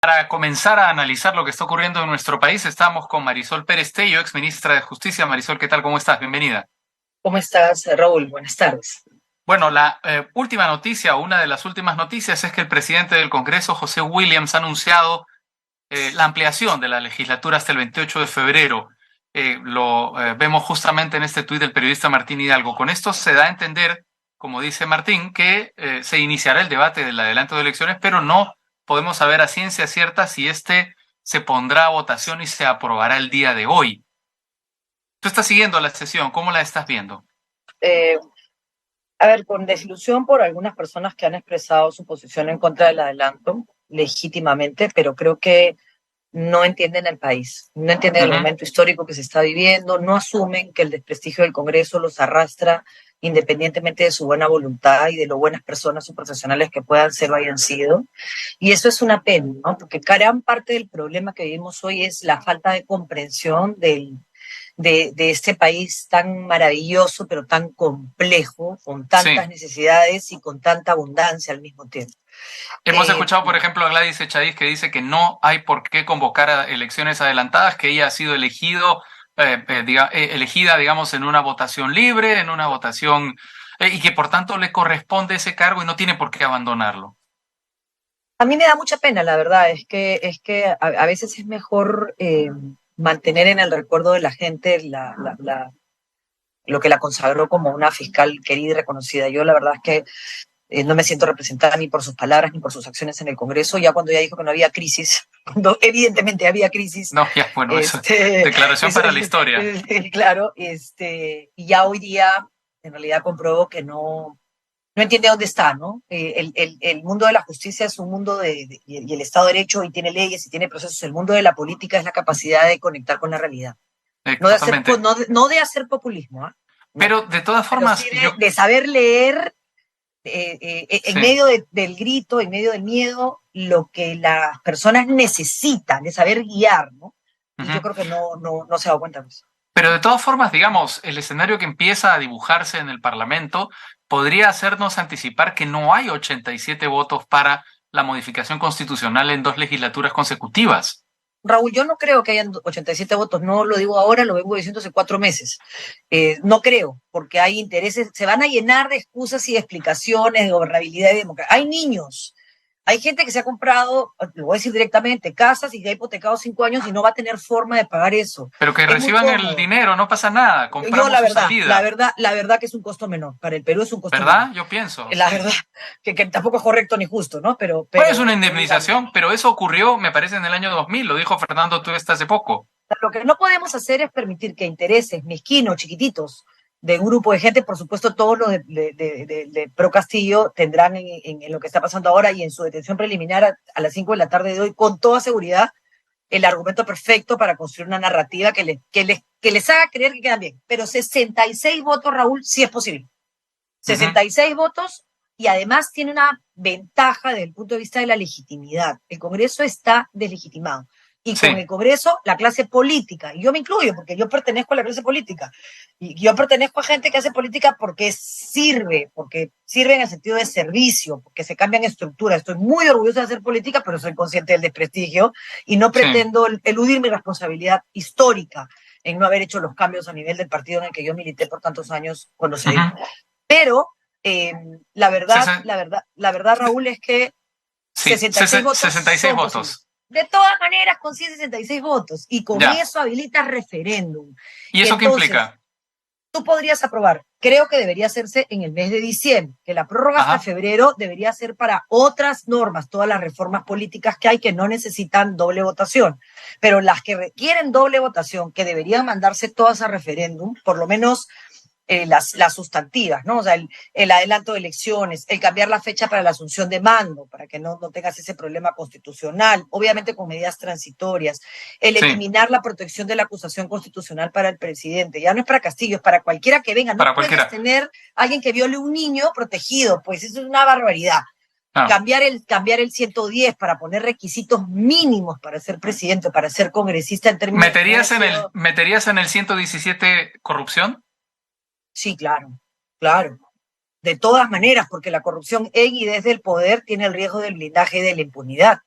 Para comenzar a analizar lo que está ocurriendo en nuestro país, estamos con Marisol Pérez Tello, ex ministra de Justicia. Marisol, ¿qué tal? ¿Cómo estás? Bienvenida. ¿Cómo estás, Raúl? Buenas tardes. Bueno, la última noticia, o una de las últimas noticias, es que el presidente del Congreso, José Williams, ha anunciado la ampliación de la legislatura hasta el 28 de febrero. Lo vemos justamente en este tuit del periodista Martín Hidalgo. Con esto se da a entender, como dice Martín, que se iniciará el debate del adelanto de elecciones, pero no podemos saber a ciencia cierta si este se pondrá a votación y se aprobará el día de hoy. Tú estás siguiendo la sesión, ¿cómo la estás viendo? Eh, a ver, con desilusión por algunas personas que han expresado su posición en contra del adelanto, legítimamente, pero creo que no entienden el país, no entienden el Ujú. momento histórico que se está viviendo, no asumen que el desprestigio del Congreso los arrastra independientemente de su buena voluntad y de lo buenas personas o profesionales que puedan ser o hayan sido. Y eso es una pena, ¿no? Porque gran parte del problema que vivimos hoy es la falta de comprensión de este país tan maravilloso, pero tan complejo, con Sí. tantas necesidades y con tanta abundancia al mismo tiempo. Hemos Eh, escuchado, por ejemplo, a Gladys Echadís que dice que no hay por qué convocar a elecciones adelantadas, que ella ha sido elegida, digamos, en una votación libre, en una votación, y que por tanto le corresponde ese cargo y no tiene por qué abandonarlo. a mí me da mucha pena, la verdad, es que a veces es mejor mantener en el recuerdo de la gente lo que la consagró como una fiscal querida y reconocida. Yo la verdad es que no me siento representada ni por sus palabras ni por sus acciones en el Congreso, ya cuando ella dijo que no había crisis, cuando evidentemente había crisis, No, ya, bueno, eso es este, declaración para la historia. claro, y ya hoy día en realidad compruebo que no entiende dónde está, ¿no? El mundo de la justicia es un mundo y el Estado de Derecho y tiene leyes y tiene procesos. El mundo de la política es la capacidad de conectar con la realidad. Totalmente. No de hacer populismo, ¿eh? No, Pero de todas pero sí formas, de saber leer en sí. medio del grito, en medio del miedo, lo que las personas necesitan, de saber guiar, ¿no? Y yo Ujú. creo que no se ha dado cuenta de eso. Pero de todas formas, digamos, el escenario que empieza a dibujarse en el Parlamento podría hacernos anticipar que no hay 87 votos para la modificación constitucional en dos legislaturas consecutivas. Raúl, yo no creo que hayan 87 votos, no lo digo ahora, lo vengo diciendo hace 4 meses. No creo, porque hay intereses, se van a llenar de excusas y de explicaciones de gobernabilidad y democracia. Hay niños, hay gente que se ha comprado, lo voy a decir directamente, casas y que ha hipotecado 5 años y no va a tener forma de pagar eso. Pero que Es muy reciban el cómodo. dinero, no pasa nada, Yo compramos su salida, la verdad que es un costo menor. Para el Perú es un costo menor. ¿verdad? Yo pienso, La sí. verdad que tampoco es correcto ni justo, ¿no? Pues es una Pero digamos. indemnización, pero eso ocurrió, me parece, en el año 2000, lo dijo Fernando Tuesta hace poco. Lo que no podemos hacer es permitir que intereses mezquinos, chiquititos, de un grupo de gente, por supuesto, todos los de Pro Castillo tendrán en lo que está pasando ahora y en su detención preliminar a las 5 de la tarde de hoy, con toda seguridad, el argumento perfecto para construir una narrativa que les haga creer que quedan bien. Pero 66 votos, Raúl, sí es posible. Ujú. 66 votos y además tiene una ventaja desde el punto de vista de la legitimidad. El Congreso está deslegitimado. Y con Sí, el Congreso, la clase política, y yo me incluyo porque yo pertenezco a la clase política, y yo pertenezco a gente que hace política porque sirve en el sentido de servicio, porque se cambian estructuras. Estoy muy orgullosa de hacer política, pero soy consciente del desprestigio y no sí. pretendo eludir mi responsabilidad histórica en no haber hecho los cambios a nivel del partido en el que yo milité por tantos años cuando se Ujú. dio. Pero eh, Sesen- la verdad, Raúl, es que sí, 66 votos 66 son posibles. votos. De todas maneras, consigue 66 votos y con Ya. eso habilita referéndum. ¿Y Y eso qué entonces, implica? tú podrías aprobar, creo que debería hacerse en el mes de diciembre, que la prórroga hasta Ajá. febrero debería ser para otras normas, todas las reformas políticas que hay que no necesitan doble votación, pero las que requieren doble votación, que deberían mandarse todas a referéndum, por lo menos las sustantivas, ¿no? O sea, el adelanto de elecciones, el cambiar la fecha para la asunción de mando, para que no tengas ese problema constitucional, obviamente con medidas transitorias, el Sí, eliminar la protección de la acusación constitucional para el presidente, ya no es para Castillo, es para cualquiera que venga, no para puedes cualquiera. tener a alguien que viole un niño protegido, pues eso es una barbaridad. No. Cambiar el 110 para poner requisitos mínimos para ser presidente, para ser congresista en términos que haya sido. ¿Meterías en el 117 corrupción? Sí, claro, claro. De todas maneras, porque la corrupción en y desde el poder tiene el riesgo del blindaje y de la impunidad.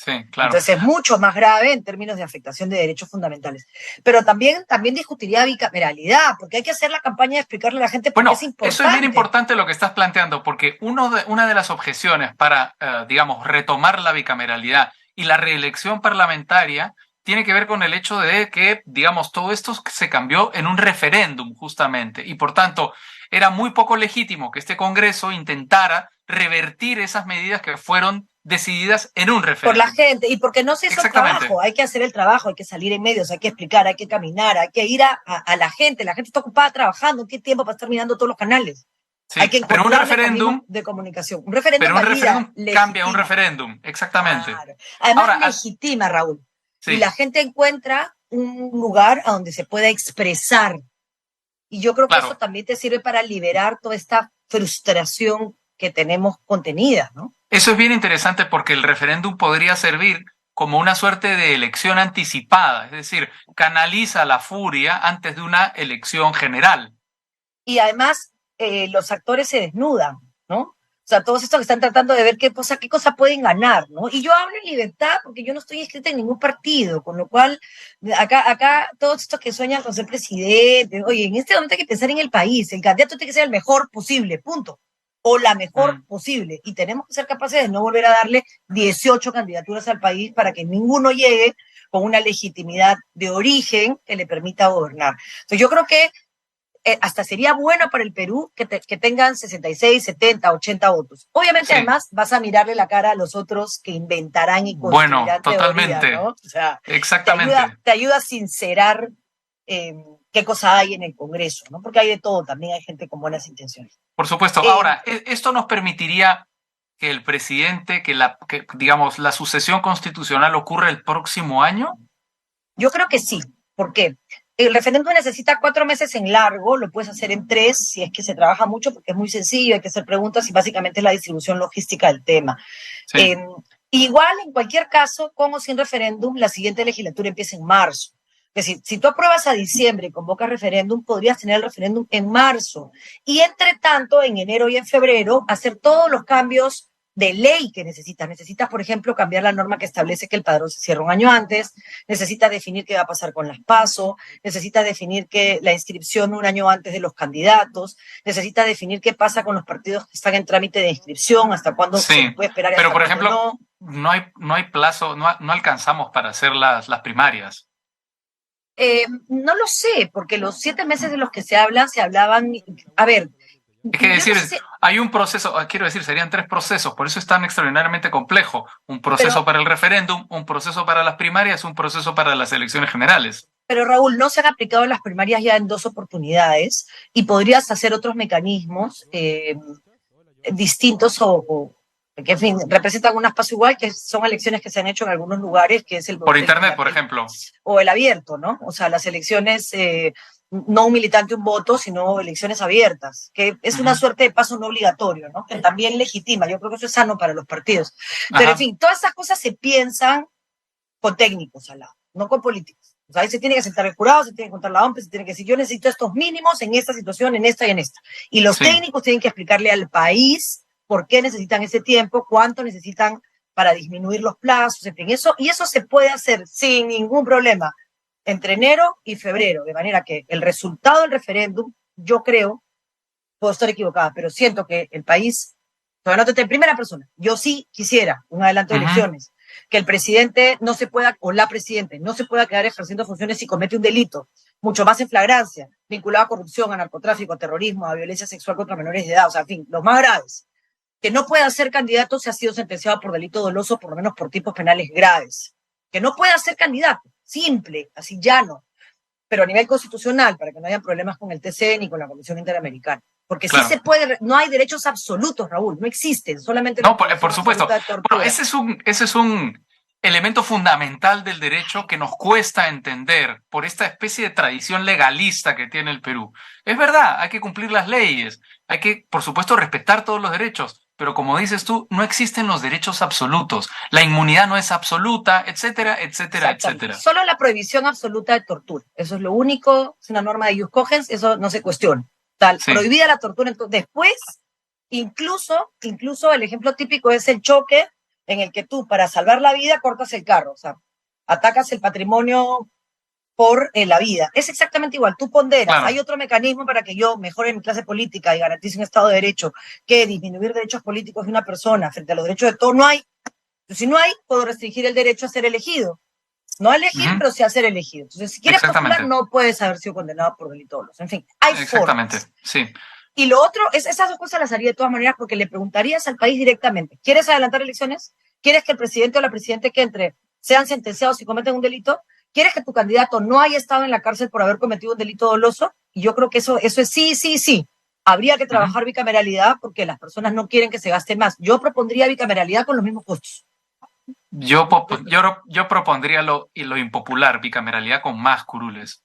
Sí, claro. Entonces es mucho más grave en términos de afectación de derechos fundamentales. Pero también discutiría bicameralidad, porque hay que hacer la campaña de explicarle a la gente por qué Bueno, es eso es bien importante. importante lo que estás planteando, porque una de las objeciones para, digamos, retomar la bicameralidad y la reelección parlamentaria tiene que ver con el hecho de que, digamos, todo esto se cambió en un referéndum, justamente, y por tanto era muy poco legítimo que este Congreso intentara revertir esas medidas que fueron decididas en un Por la referéndum. gente, y porque no se hizo el Exactamente. trabajo, hay que hacer el trabajo, hay que salir en medios, hay que explicar, hay que caminar, hay que ir a la gente está ocupada trabajando, no tiene tiempo para estar mirando todos los canales. Hay Sí, que pero un encontrar mecanismos referéndum, de comunicación. Un referéndum valida, cambia a un legitima. referéndum, exactamente. Claro. Además, Ahora, legitima, Raúl. Y sí, la gente encuentra un lugar a donde se pueda expresar. Y yo creo que eso claro. también te sirve para liberar toda esta frustración que tenemos contenida, ¿no? Eso es bien interesante porque el referéndum podría servir como una suerte de elección anticipada, es decir, canaliza la furia antes de una elección general. Y además, los actores se desnudan, ¿no? O sea, todos estos que están tratando de ver qué cosa pueden ganar, ¿no? Y yo hablo en libertad porque yo no estoy inscrita en ningún partido, con lo cual, acá todos estos que sueñan con ser presidente, oye, en este momento hay que pensar en el país, el candidato tiene que ser el mejor posible, punto. O la mejor posible. Y tenemos que ser capaces de no volver a darle 18 candidaturas al país para que ninguno llegue con una legitimidad de origen que le permita gobernar. Entonces yo creo que hasta sería bueno para el Perú que tengan 66, 70, 80 votos. Obviamente, Sí, además, vas a mirarle la cara a los otros que inventarán y bueno, construirán teorías, totalmente, ¿no? O sea, exactamente. te ayuda a sincerar eh, qué cosa hay en el Congreso, ¿no? Porque hay de todo, también hay gente con buenas intenciones. Por supuesto. Eh, Ahora, esto nos permitiría que el presidente, que, digamos, la sucesión constitucional ocurra el próximo año. Yo creo que sí. ¿Por qué? El referéndum necesita 4 meses en largo, lo puedes hacer en 3 si es que se trabaja mucho, porque es muy sencillo, hay que hacer preguntas y básicamente es la distribución logística del tema. Sí, Eh, igual, en cualquier caso, con o sin referéndum, la siguiente legislatura empieza en marzo. Es decir, si tú apruebas a diciembre y convocas referéndum, podrías tener el referéndum en marzo. Y entre tanto, en enero y en febrero, hacer todos los cambios de ley que necesitas. Necesitas, por ejemplo, cambiar la norma que establece que el padrón se cierra un año antes, necesitas definir qué va a pasar con las PASO, necesitas definir que la inscripción un año antes de los candidatos, necesitas definir qué pasa con los partidos que están en trámite de inscripción, hasta cuándo se sí. les puede esperar y Pero, hasta por cuándo ejemplo, no. no hay plazo, no alcanzamos para hacer las primarias. No lo sé, porque los 7 meses de los que se hablan, se hablaban, a ver, Es que yo no decir, sé si, hay un proceso, quiero decir, serían tres procesos, por eso es tan extraordinariamente complejo. Un proceso pero, para el referéndum, un proceso para las primarias, un proceso para las elecciones generales. pero Raúl, no se han aplicado las primarias ya en 2 oportunidades y podrías hacer otros mecanismos distintos que, en fin, representan un espacio igual, que son elecciones que se han hecho en algunos lugares, que es Por internet, por ejemplo. o el abierto, ¿no? O sea, las elecciones, no un militante un voto, sino elecciones abiertas, que es una suerte de paso no obligatorio, ¿no? Que también legitima, yo creo que eso es sano para los partidos. Pero, en Ajá. fin, todas esas cosas se piensan con técnicos al lado, no con políticos. O sea, ahí se tiene que sentar el jurado, se tiene que contar la OMP, se tiene que decir, yo necesito estos mínimos en esta situación, en esta y en esta. Y los Sí, técnicos tienen que explicarle al país por qué necesitan ese tiempo, cuánto necesitan para disminuir los plazos, en fin, eso, y eso se puede hacer sin ningún problema entre enero y febrero, de manera que el resultado del referéndum, yo creo, puedo estar equivocada, pero siento que el país, todavía no te en primera persona, yo sí quisiera un adelanto de elecciones, que el presidente no se pueda, o la presidente, no se pueda quedar ejerciendo funciones si comete un delito, mucho más en flagrancia, vinculado a corrupción, a narcotráfico, a terrorismo, a violencia sexual contra menores de edad, o sea, en fin, los más graves. Que no pueda ser candidato si ha sido sentenciado por delito doloso, por lo menos por tipos penales graves. Que no pueda ser candidato, simple, así llano, pero a nivel constitucional, para que no haya problemas con el TC ni con la Comisión Interamericana. Porque sí claro. se puede, no hay derechos absolutos, Raúl, no existen, solamente la No, por privación supuesto. absoluta de tortura. Bueno, ese es un elemento fundamental del derecho que nos cuesta entender por esta especie de tradición legalista que tiene el Perú. Es verdad, hay que cumplir las leyes, hay que, por supuesto, respetar todos los derechos, pero como dices tú, no existen los derechos absolutos. La inmunidad no es absoluta, etcétera, etcétera, etcétera. Solo la prohibición absoluta de tortura. Eso es lo único, es una norma de ius cogens, eso no se cuestiona. Tal, Sí, prohibida la tortura. Entonces, después, incluso el ejemplo típico es el choque en el que tú, para salvar la vida, cortas el carro, o sea, atacas el patrimonio por la vida. Es exactamente igual, tú ponderas, Claro. hay otro mecanismo para que yo mejore mi clase política y garantice un Estado de Derecho, que disminuir derechos políticos de una persona frente a los derechos de todos, no hay. Si no hay, puedo restringir el derecho a ser elegido. No a elegir, pero sí a ser elegido. Entonces, si quieres postular, no puedes haber sido condenado por delito doloso. En fin, hay formas. Sí. Y lo otro, esas dos cosas las haría de todas maneras porque le preguntarías al país directamente, ¿quieres adelantar elecciones? ¿Quieres que el presidente o la presidenta que entre sean sentenciados si cometen un delito? ¿Quieres que tu candidato no haya estado en la cárcel por haber cometido un delito doloso? Y yo creo que eso es sí. Habría que trabajar bicameralidad porque las personas no quieren que se gaste más. Yo propondría bicameralidad con los mismos costos. Yo propondría lo impopular, bicameralidad con más curules.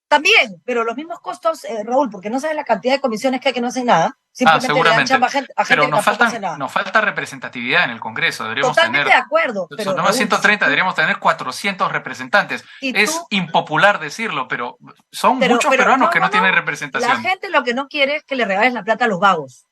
También, pero los mismos costos, Raúl, porque no sabes la cantidad de comisiones que hay que no hacen nada. Simplemente le dan chamba a gente pero que tampoco hace nada. nos falta representatividad en el Congreso. Deberíamos Totalmente de acuerdo. Pero Raúl, 130, deberíamos tener 400 representantes. Es impopular decirlo, pero son muchos peruanos que no tienen representación. La gente lo que no quiere es que le regales la plata a los vagos.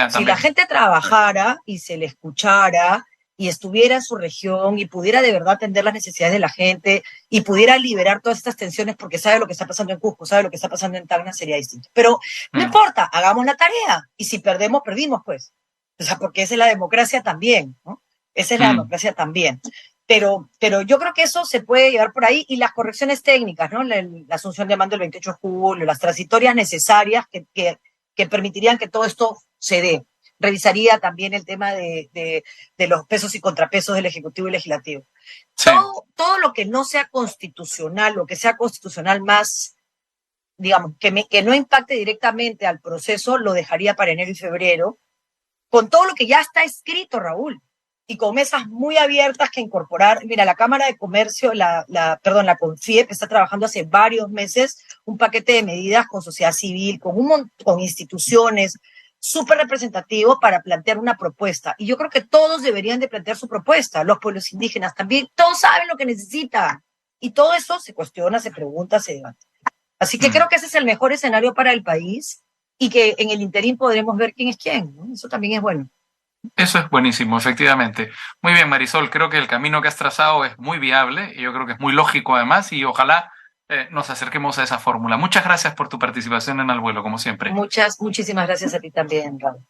Si la gente trabajara y se le escuchara y estuviera en su región y pudiera de verdad atender las necesidades de la gente y pudiera liberar todas estas tensiones porque sabe lo que está pasando en Cusco, sabe lo que está pasando en Tacna, sería distinto. Pero no importa, hagamos la tarea. Y si perdemos, perdimos, pues. O sea, porque esa es la democracia también, ¿no? Esa es la democracia también. Pero yo creo que eso se puede llevar por ahí y las correcciones técnicas, ¿no? La asunción de mando el 28 de julio, las transitorias necesarias que permitirían que todo esto se dé. Revisaría también el tema de los pesos y contrapesos del Ejecutivo y Legislativo. Sí. Todo lo que no sea constitucional, lo que sea constitucional más, digamos, que no impacte directamente al proceso, lo dejaría para enero y febrero, con todo lo que ya está escrito, Raúl, y con mesas muy abiertas que incorporar. Mira, la Cámara de Comercio, la CONFIEP, está trabajando hace varios meses un paquete de medidas con sociedad civil, con instituciones, súper representativo para plantear una propuesta. Y yo creo que todos deberían de plantear su propuesta, los pueblos indígenas también, todos saben lo que necesitan. Y todo eso se cuestiona, se pregunta, se debate. Así que creo que ese es el mejor escenario para el país y que en el interín podremos ver quién es quién, ¿no? Eso también es bueno. Eso es buenísimo, efectivamente. Muy bien, Marisol, creo que el camino que has trazado es muy viable y yo creo que es muy lógico además y ojalá nos acerquemos a esa fórmula. Muchas gracias por tu participación en Al Vuelo, como siempre. Muchísimas gracias a ti también, Raúl.